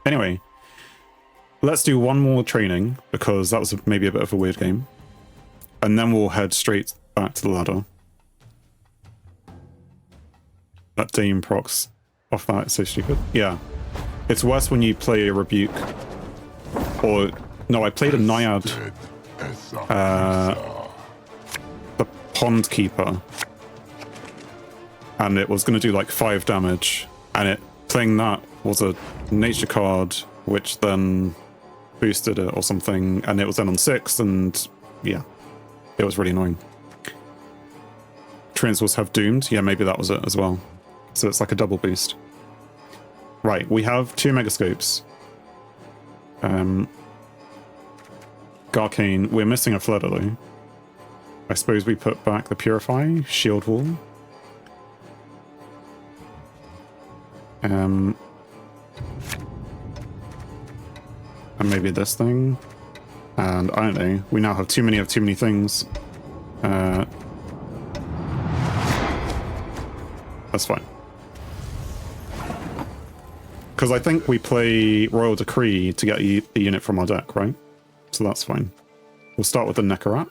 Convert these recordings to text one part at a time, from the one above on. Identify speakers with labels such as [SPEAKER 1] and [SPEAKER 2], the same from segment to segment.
[SPEAKER 1] Anyway, let's do one more training, because that was maybe a bit of a weird game. And then we'll head straight back to the ladder. That Dame procs off that is so stupid. Yeah. It's worse when you play a Rebuke. Or, no, I played a Naiad. The Pond Keeper. And it was going to do like 5 damage. And playing that was a nature card, which then boosted it or something. And it was then on 6, and yeah. It was really annoying. Transwars have Doomed. Yeah, maybe that was it as well. So it's like a double boost. Right, we have 2 Megascopes. Garcane. We're missing a Flooder though. I suppose we put back the Purify, Shield Wall. And maybe this thing. And I don't know, we now have too many things. That's fine. Because I think we play Royal Decree to get the unit from our deck, right? So that's fine. We'll start with the Nekarat.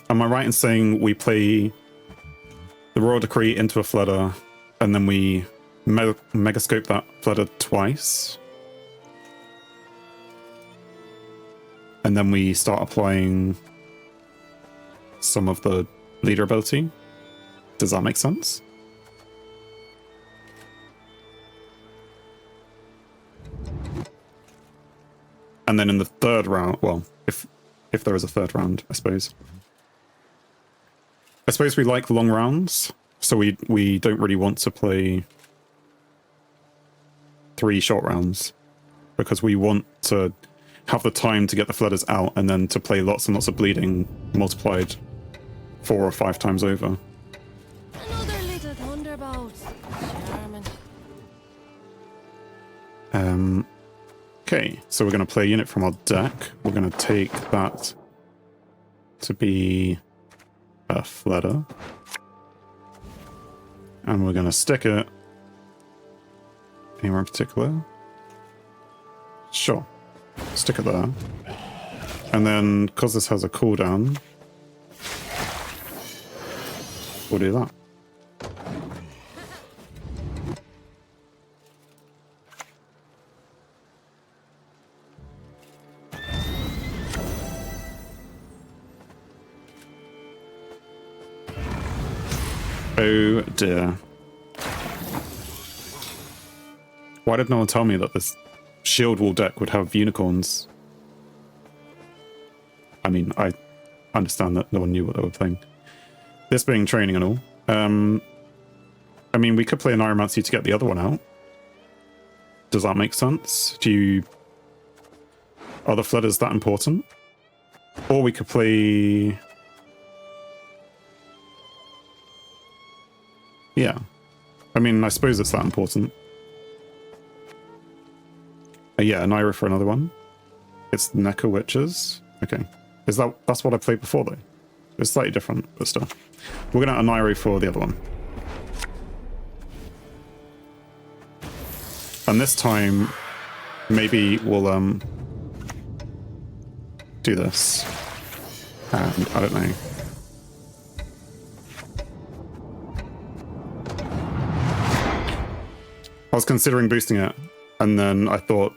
[SPEAKER 1] Am I right in saying we play the Royal Decree into a Flooder, and then we Megascope that Flooder twice? And then we start applying some of the leader ability? Does that make sense? And then in the third round, well, if there is a third round, I suppose. I suppose we like long rounds, so we don't really want to play 3 short rounds, because we want to have the time to get the Flooders out and then to play lots and lots of bleeding multiplied 4 or 5 times over.
[SPEAKER 2] Another little thunderbolt.
[SPEAKER 1] Okay, so we're going to play a unit from our deck. We're going to take that to be a Flooder. And we're going to stick it anywhere in particular. Sure. Stick it there. And then, because this has a cooldown, we'll do that. Oh dear. Why did no one tell me that this Shield Wall deck would have unicorns? I mean, I understand that no one knew what they were playing. This being training and all. I mean, we could play an Ironmancy to get the other one out. Does that make sense? Are the Flooders that important? Or we could play... Yeah. I mean, I suppose it's that important. Yeah, an Ira for another one. It's Necker Witches. Okay. That's what I played before though? It's slightly different, but still. We're gonna Aniro for the other one. And this time, maybe we'll do this. And I don't know. I was considering boosting it, and then I thought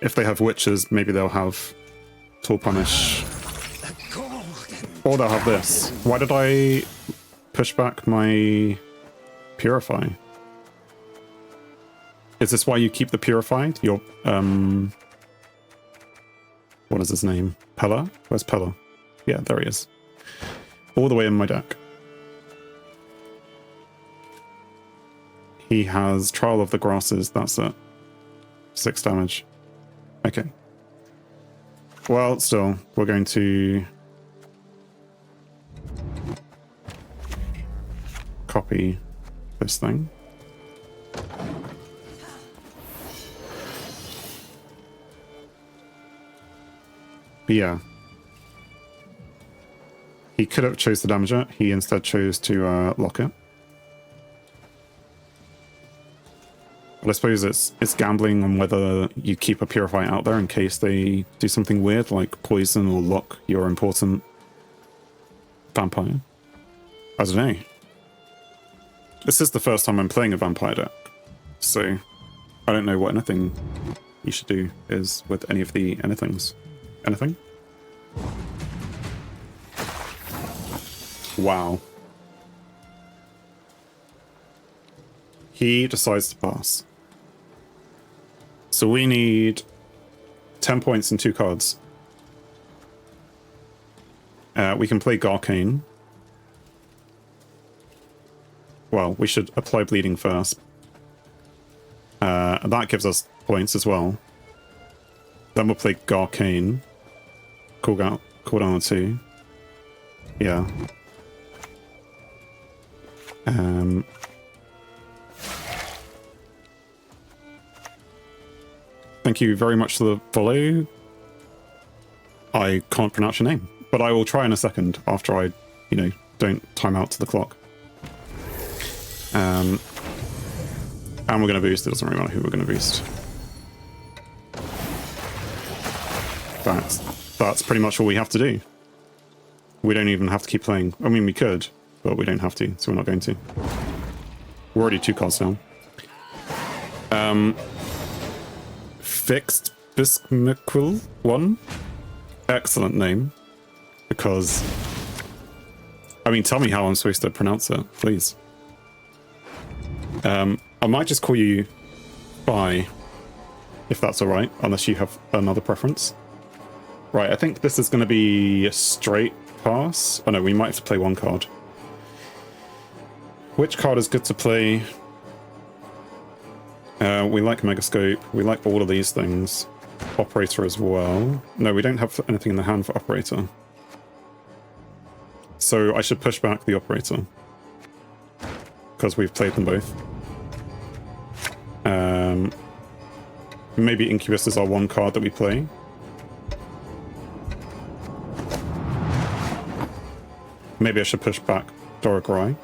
[SPEAKER 1] if they have witches, maybe they'll have Tool Punish. Or they'll have this. Why did I push back my Purify? Is this why you keep the Purified? Your, what is his name? Pella? Where's Pella? Yeah, there he is. All the way in my deck. He has Trial of the Grasses, that's it. 6 damage. Okay. Well, still, we're going to copy this thing. But yeah. He could have chose to damage it. He instead chose to lock it. But I suppose it's gambling on whether you keep a Purify out there in case they do something weird, like poison or lock your important vampire. I don't know. This is the first time I'm playing a vampire deck, so I don't know what anything you should do is with any of the anythings. Anything? Wow. He decides to pass. So we need 10 points and 2 cards. We can play Garcane. Well, we should apply bleeding first. And that gives us points as well. Then we'll play Garcane. Cooldown on 2. Yeah. Thank you very much for the follow. I can't pronounce your name, but I will try in a second after I, don't time out to the clock. And we're going to boost. It doesn't really matter who we're going to boost. That's pretty much all we have to do. We don't even have to keep playing. I mean, we could, but we don't have to, so we're not going to. We're already 2 cards down. Fixed Bismquil 1. Excellent name. Because... I mean, tell me how I'm supposed to pronounce it, please. I might just call you Bye, if that's alright, unless you have another preference. Right, I think this is going to be a straight pass. Oh no, we might have to play 1 card. Which card is good to play? We like Megascope. We like all of these things. Operator as well. No, we don't have anything in the hand for Operator. So I should push back the Operator. Because we've played them both. Maybe Incubus is our 1 card that we play. Maybe I should push back Doragrai.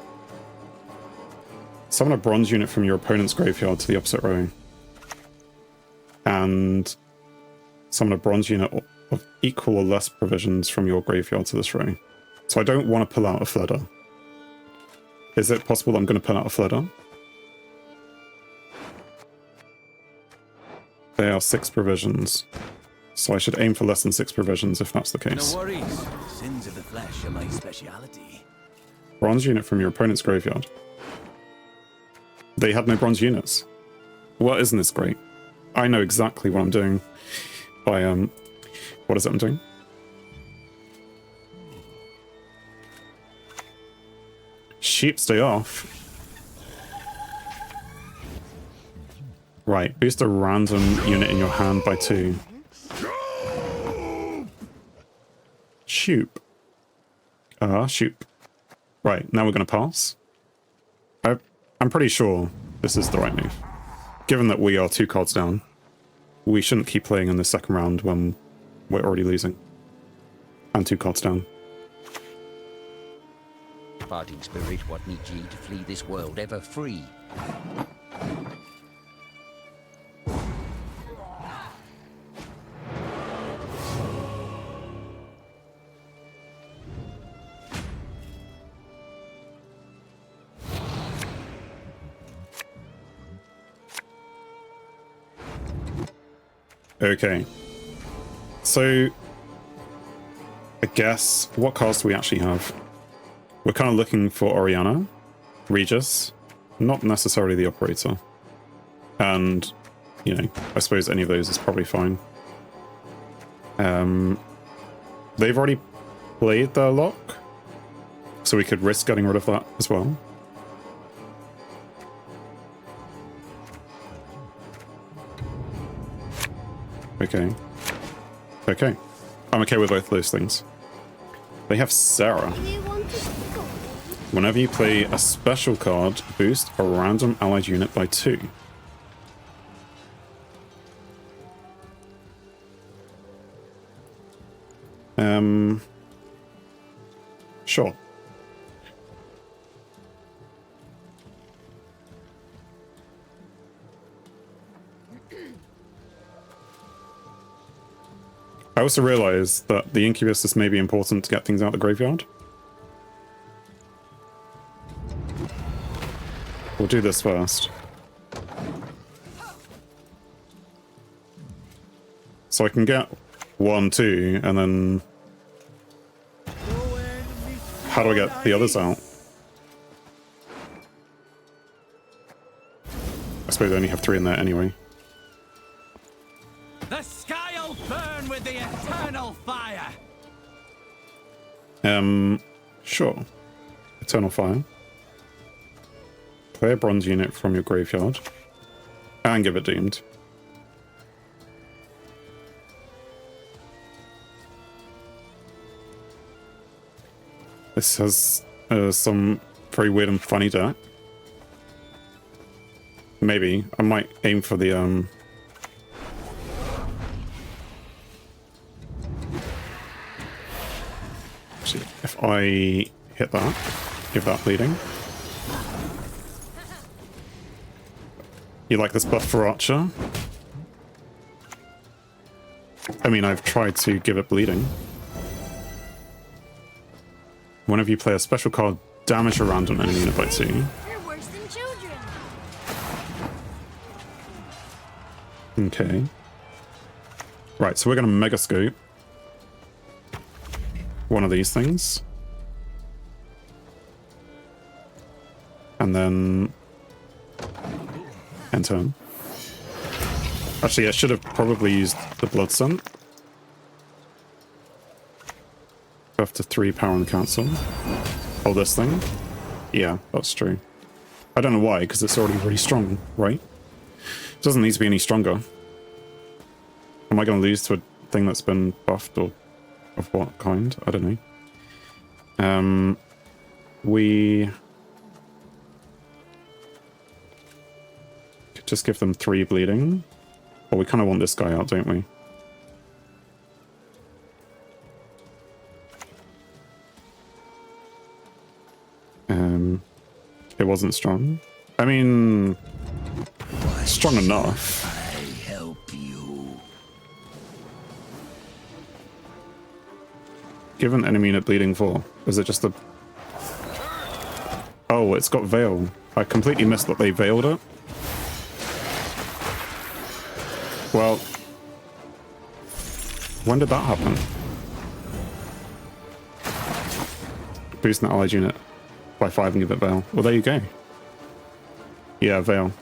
[SPEAKER 1] Summon a bronze unit from your opponent's graveyard to the opposite row. And summon a bronze unit of equal or less provisions from your graveyard to this row. So I don't want to pull out a Fleder. Is it possible I'm going to pull out a Fleder? They are 6 provisions. So I should aim for less than 6 provisions if that's the case.
[SPEAKER 3] No worries. Sins of the flesh are my speciality.
[SPEAKER 1] Bronze unit from your opponent's graveyard. They had no bronze units. Well, isn't this great? I know exactly what I'm doing by, what is it I'm doing? Sheep, stay off. Right, boost a random unit in your hand by 2. Shoop. Shoop. Right, now we're going to pass. I'm pretty sure this is the right move. Given that we are 2 cards down, we shouldn't keep playing in the second round when we're already losing. And 2 cards down.
[SPEAKER 4] Parting spirit, what need ye to flee this world ever free?
[SPEAKER 1] Okay. So, I guess, what cards do we actually have? We're kind of looking for Oriana, Regis, not necessarily the Operator. And, I suppose any of those is probably fine. They've already played their lock, so we could risk getting rid of that as well. Okay. Okay. I'm okay with both of those things. They have Sarah. Whenever you play a special card, boost a random allied unit by 2. Sure. I also realized that the Incubus is maybe important to get things out of the graveyard. We'll do this first. So I can get 1, 2, and then... How do I get the others out? I suppose I only have 3 in there anyway.
[SPEAKER 3] The sky'll burn with the eternal fire.
[SPEAKER 1] Sure. Eternal Fire. Play a bronze unit from your graveyard. And give it doomed. This has some very weird and funny deck. Maybe. I might aim for the, Actually, if I hit that, give that bleeding. You like this buff for Archer? I mean, I've tried to give it bleeding. Whenever you play a special card, damage a random enemy unit by 2.
[SPEAKER 2] You're worse than children.
[SPEAKER 1] Okay. Right, so we're going to Mega Scope one of these things. And then... end turn. Actually, I should have probably used the Blood Sun. Buff to 3 power on the council. Oh, this thing? Yeah, that's true. I don't know why, because it's already really strong, right? It doesn't need to be any stronger. Am I going to lose to a thing that's been buffed, or of what kind? I don't know. We could just give them 3 bleeding. Well, we kind of want this guy out, don't we? It wasn't strong. I mean, strong enough.
[SPEAKER 3] I help you.
[SPEAKER 1] Give an enemy unit bleeding 4. Is it just the... Oh, it's got Veil. I completely missed that they veiled it. Well... When did that happen? Boost that allied unit by 5 and give it Veil. Well, there you go. Yeah, Veil.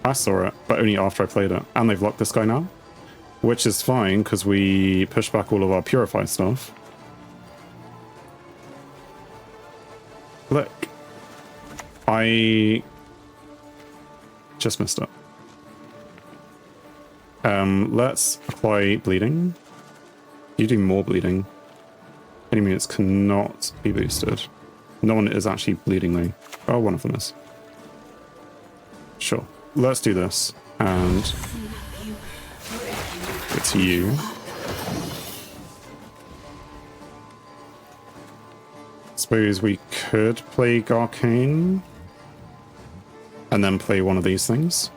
[SPEAKER 1] I saw it, but only after I played it. And they've locked this guy now. Which is fine, because we push back all of our Purify stuff. Look. I just missed it. Let's apply bleeding. You do more bleeding. Enemy units cannot be boosted. No one is actually bleeding though. Oh, one of them is. Sure. Let's do this. And it's you. Suppose we could play Arcane and then play one of these things.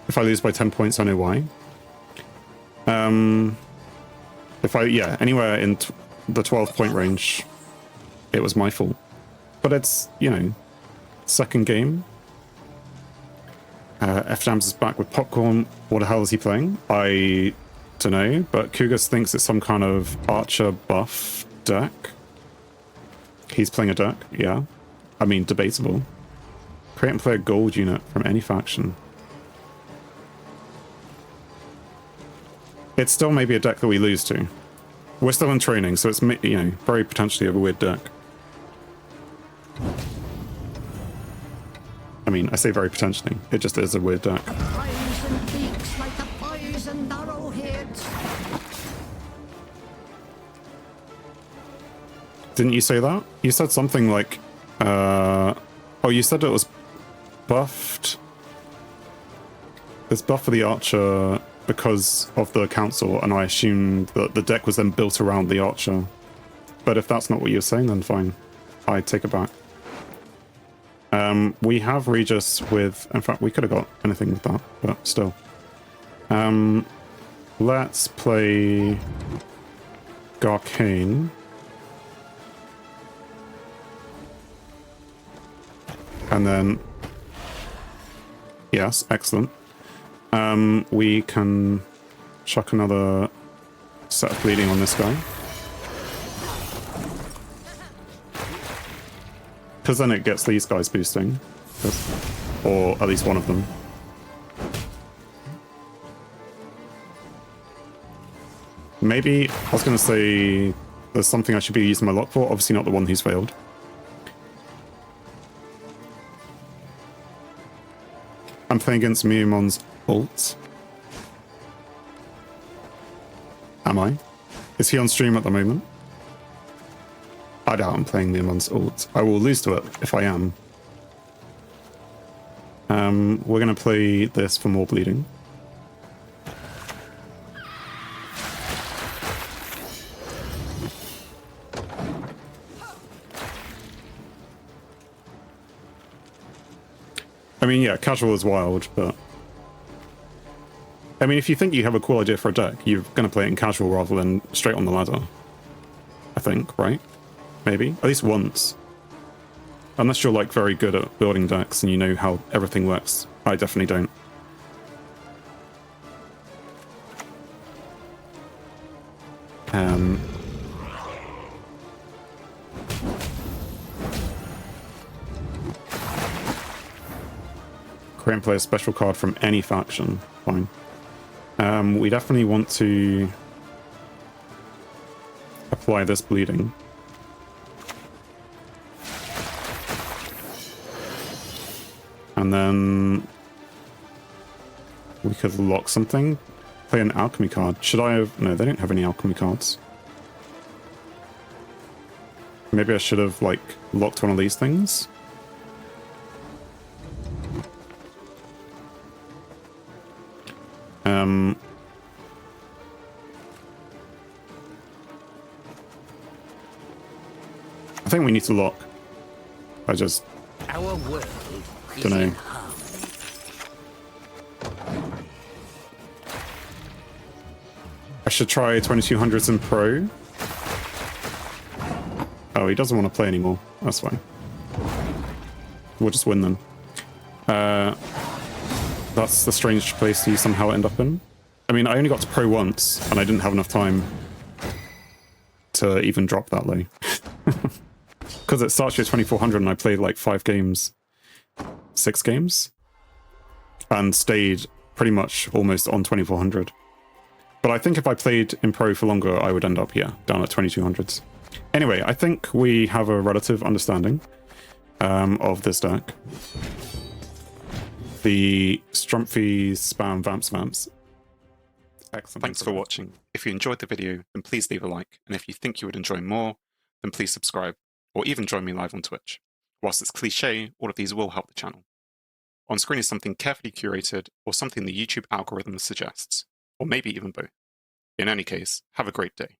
[SPEAKER 1] If I lose by 10 points, I know why. If I, yeah, anywhere in the 12-point range, it was my fault. But it's, you know, second game. F-Jams is back with Popcorn. What the hell is he playing? I don't know, but Kugas thinks it's some kind of Archer buff deck. He's playing a deck, yeah. I mean, debatable. Create and play a gold unit from any faction. It's still maybe a deck that we lose to. We're still in training, so it's, you know, very potentially a weird deck. I mean, I say very potentially. It just is a weird deck. Didn't you say that? You said something like, oh, you said it was buffed. This buff for the Archer because of the council, and I assumed that the deck was then built around the archer. But if that's not what you're saying, then fine. I take it back. We have Regis with... In fact, we could have got anything with that, but still. Let's play Garcane. And then... Yes, excellent. We can chuck another set of bleeding on this guy. Because then it gets these guys boosting. Or at least one of them. Maybe, I was going to say there's something I should be using my lock for. Obviously not the one who's failed. I'm playing against Miumon's ult. Am I? Is he on stream at the moment? I doubt I'm playing Miumon's ult. I will lose to it if I am. We're going to play this for more bleeding. I mean, yeah, casual is wild, but... I mean, if you think you have a cool idea for a deck, you're going to play it in casual rather than straight on the ladder. I think, right? Maybe? At least once. Unless you're, like, very good at building decks and you know how everything works. I definitely don't. Create and play a special card from any faction. Fine. We definitely want to apply this bleeding. And then we could lock something. Play an alchemy card. Should I have... No, they don't have any alchemy cards. Maybe I should have, like, locked one of these things. I think we need to lock. I just...
[SPEAKER 4] Our world is
[SPEAKER 1] don't know.
[SPEAKER 4] in harmony.
[SPEAKER 1] I should try 2200s in Pro. Oh, he doesn't want to play anymore. That's fine. We'll just win then. That's the strange place you somehow end up in. I mean, I only got to Pro once, and I didn't have enough time to even drop that low. Because it starts with 2400 and I played like 5 games, 6 games, and stayed pretty much almost on 2400. But I think if I played in Pro for longer, I would end up, yeah, down at 2200s. Anyway, I think we have a relative understanding of this deck. The Strumpy Spam Vamps. Excellent. Thanks for watching. If you enjoyed the video, then please leave a like. And if you think you would enjoy more, then please subscribe, or even join me live on Twitch. Whilst it's cliche, all of these will help the channel. On screen is something carefully curated, or something the YouTube algorithm suggests, or maybe even both. In any case, have a great day.